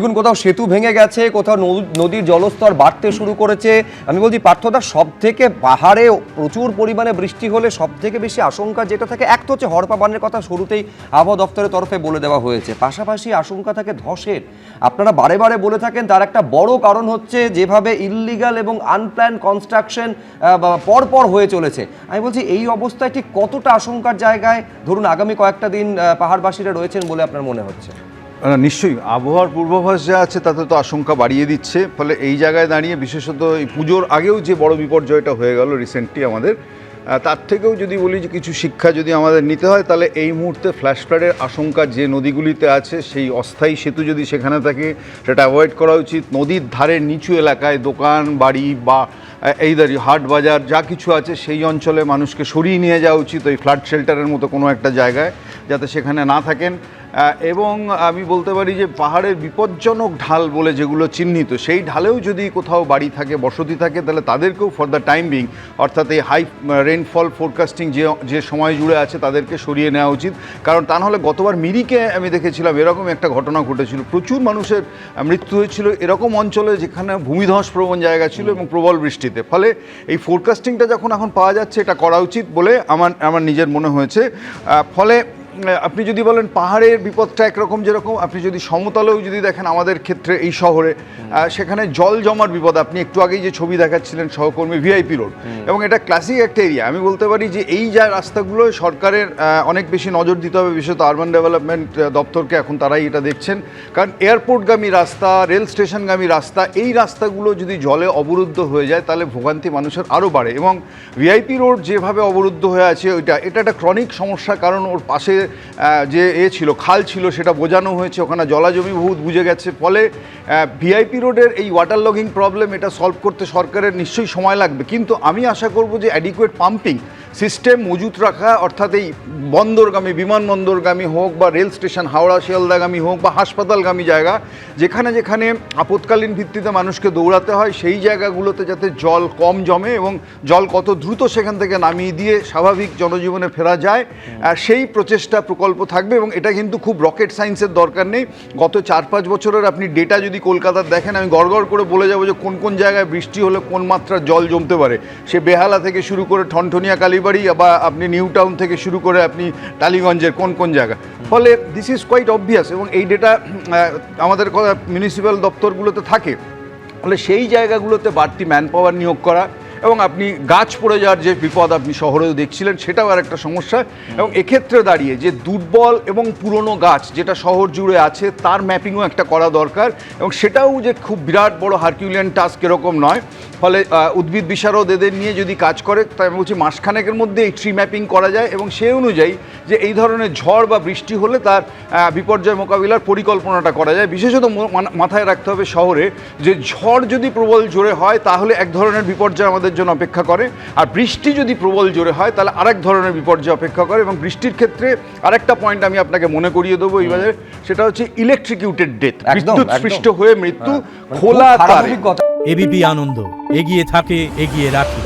দেখুন কোথাও সেতু ভেঙে গেছে, কোথাও নদীর জলস্তর বাড়তে শুরু করেছে। আমি বলছি পার্থদা, সব থেকে পাহাড়ে প্রচুর পরিমাণে বৃষ্টি হলে সব থেকে বেশি আশঙ্কা যেটা থাকে, এক তো হচ্ছে হড়পা বানের কথা শুরুতেই আবহাওয়া দপ্তরের তরফে বলে দেওয়া হয়েছে, পাশাপাশি আশঙ্কা থাকে ধসের। আপনারা বারে বারে বলে থাকেন তার একটা বড় কারণ হচ্ছে যেভাবে ইললিগাল এবং আনপ্ল্যান কনস্ট্রাকশন পরপর হয়ে চলেছে। আমি বলছি এই অবস্থায় ঠিক কতটা আশঙ্কার জায়গায় ধরুন আগামী কয়েকটা দিন পাহাড়বাসীরা রয়েছেন বলে আপনার মনে হচ্ছে? নিশ্চয়ই আবহাওয়ার পূর্বাভাস যা আছে তাতে তো আশঙ্কা বাড়িয়ে দিচ্ছে। ফলে এই জায়গায় দাঁড়িয়ে বিশেষত এই পুজোর আগেও যে বড় বিপর্যয়টা হয়ে গেল রিসেন্টলি আমাদের, তার থেকেও যদি বলি যে কিছু শিক্ষা যদি আমাদের নিতে হয়, তাহলে এই মুহূর্তে ফ্ল্যাশ ফ্লাডের আশঙ্কা যে নদীগুলিতে আছে, সেই অস্থায়ী সেতু যদি সেখানে থাকে সেটা অ্যাভয়েড করা উচিত। নদীর ধারের নিচু এলাকায় দোকান বাড়ি বা এই হাট বাজার যা কিছু আছে সেই অঞ্চলে মানুষকে সরিয়ে নিয়ে যাওয়া উচিত, ওই ফ্লাড শেল্টারের মতো কোনো একটা জায়গায়, যাতে সেখানে না থাকেন। এবং আমি বলতে পারি যে পাহাড়ের বিপজ্জনক ঢাল বলে যেগুলো চিহ্নিত, সেই ঢালেও যদি কোথাও বাড়ি থাকে, বসতি থাকে, তাহলে তাদেরকেও ফর দ্য টাইম বিং, অর্থাৎ এই হাই রেইনফল ফোরকাস্টিং যে সময় জুড়ে আছে তাদেরকে সরিয়ে নেওয়া উচিত। কারণ তা নাহলে গতবার মিরিকে আমি দেখেছিলাম এরকম একটা ঘটনা ঘটেছিল, প্রচুর মানুষের মৃত্যু হয়েছিল এরকম অঞ্চলে যেখানে ভূমিধস প্রবণ জায়গা ছিল এবং প্রবল বৃষ্টিতে। ফলে এই ফোরকাস্টিংটা যখন এখন পাওয়া যাচ্ছে, এটা করা উচিত বলে আমার নিজের মনে হয়েছে। ফলে আপনি যদি বলেন পাহাড়ের বিপদটা একরকম, যেরকম আপনি যদি সমতলেও যদি দেখেন আমাদের ক্ষেত্রে এই শহরে, সেখানে জল জমার বিপদ। আপনি একটু আগেই যে ছবি দেখাচ্ছিলেন সহকর্মী, ভিআইপি রোড, এবং এটা ক্লাসিক একটা এরিয়া। আমি বলতে পারি যে এই যা রাস্তাগুলো সরকারের অনেক বেশি নজর দিতে হবে, বিশেষত আরবান ডেভেলপমেন্ট দপ্তরকে। এখন তারাই এটা দেখছেন, কারণ এয়ারপোর্টগামী রাস্তা, রেল স্টেশনগামী রাস্তা, এই রাস্তাগুলো যদি জলে অবরুদ্ধ হয়ে যায় তাহলে ভোগান্তি মানুষের আরও বাড়ে। এবং ভিআইপি রোড যেভাবে অবরুদ্ধ হয়ে আছে এটা একটা ক্রনিক সমস্যা, কারণ ওর পাশে যে ছিল খাল ছিল সেটা বোঝানো হয়েছে, ওখানে জলাজমি বহুত বুঝে গেছে। ফলে ভিআইপি রোডের এই ওয়াটার লগিং প্রবলেম, এটা সলভ করতে সরকারের নিশ্চয়ই সময় লাগবে, কিন্তু আমি আশা করব যে অ্যাডিকুয়েট পাম্পিং সিস্টেম মজুত রাখা, অর্থাৎ এই বন্দরগামী, বিমানবন্দরগামী হোক বা রেল স্টেশন হাওড়া শিয়ালদাগামী হোক বা হাসপাতালগামী জায়গা, যেখানে যেখানে আপৎকালীন ভিত্তিতে মানুষকে দৌড়াতে হয়, সেই জায়গাগুলোতে যাতে জল কম জমে এবং জল কত দ্রুত সেখান থেকে নামিয়ে দিয়ে স্বাভাবিক জনজীবনে ফেরা যায়, সেই প্রচেষ্টা প্রকল্প থাকবে। এবং এটা কিন্তু খুব রকেট সায়েন্সের দরকার নেই। গত 4-5 বছরের আপনি ডেটা যদি কলকাতার দেখেন, আমি গড়গড় করে বলে যাবো যে কোন কোন জায়গায় বৃষ্টি হলে কোন মাত্রার জল জমতে পারে। সে বেহালা থেকে শুরু করে ঠনঠনিয়া কালীবাড়ি, বা আপনি নিউ টাউন থেকে শুরু করে আপনি টালিগঞ্জের কোন কোন জায়গা। ফলে দিস ইজ কোয়াইট অবভিয়াস, এবং এই ডেটা আমাদের মিউনিসিপ্যাল দপ্তরগুলোতে থাকে। ফলে সেই জায়গাগুলোতে বাড়তি ম্যান পাওয়ার নিয়োগ করা, এবং আপনি গাছ পড়ে যাওয়ার যে বিপদ আপনি শহরেও দেখছিলেন, সেটাও আর একটা সমস্যা। এবং এক্ষেত্রে দাঁড়িয়ে যে দুর্বল এবং পুরনো গাছ যেটা শহর জুড়ে আছে, তার ম্যাপিংও একটা করা দরকার, এবং সেটাও যে খুব বিরাট বড় হারকিউলিয়ান টাস্ক এরকম নয়। ফলে উদ্ভিদ বিশারদ এদের নিয়ে যদি কাজ করে, তাই আমি বলছি মাসখানেকের মধ্যে এই ট্রি ম্যাপিং করা যায়, এবং সেই অনুযায়ী যে এই ধরনের ঝড় বা বৃষ্টি হলে তার বিপর্যয় মোকাবিলার পরিকল্পনাটা করা যায়। বিশেষত মাথায় রাখতে হবে শহরে যে ঝড় যদি প্রবল জোরে হয় তাহলে এক ধরনের বিপর্যয় আমাদের জন্য অপেক্ষা করে, আর বৃষ্টি যদি প্রবল জোরে হয় তাহলে আরেক ধরনের বিপর্যয় অপেক্ষা করে। এবং বৃষ্টির ক্ষেত্রে আরেকটা পয়েন্ট আমি আপনাকে মনে করিয়ে দেবো এইবারে, সেটা হচ্ছে ইলেকট্রিকিউটেড ডেথ, বিদ্যুৎ স্পৃষ্ট হয়ে মৃত্যু খোলা তারে। এবিপি আনন্দ, এগিয়ে থাকে, এগিয়ে রাখে।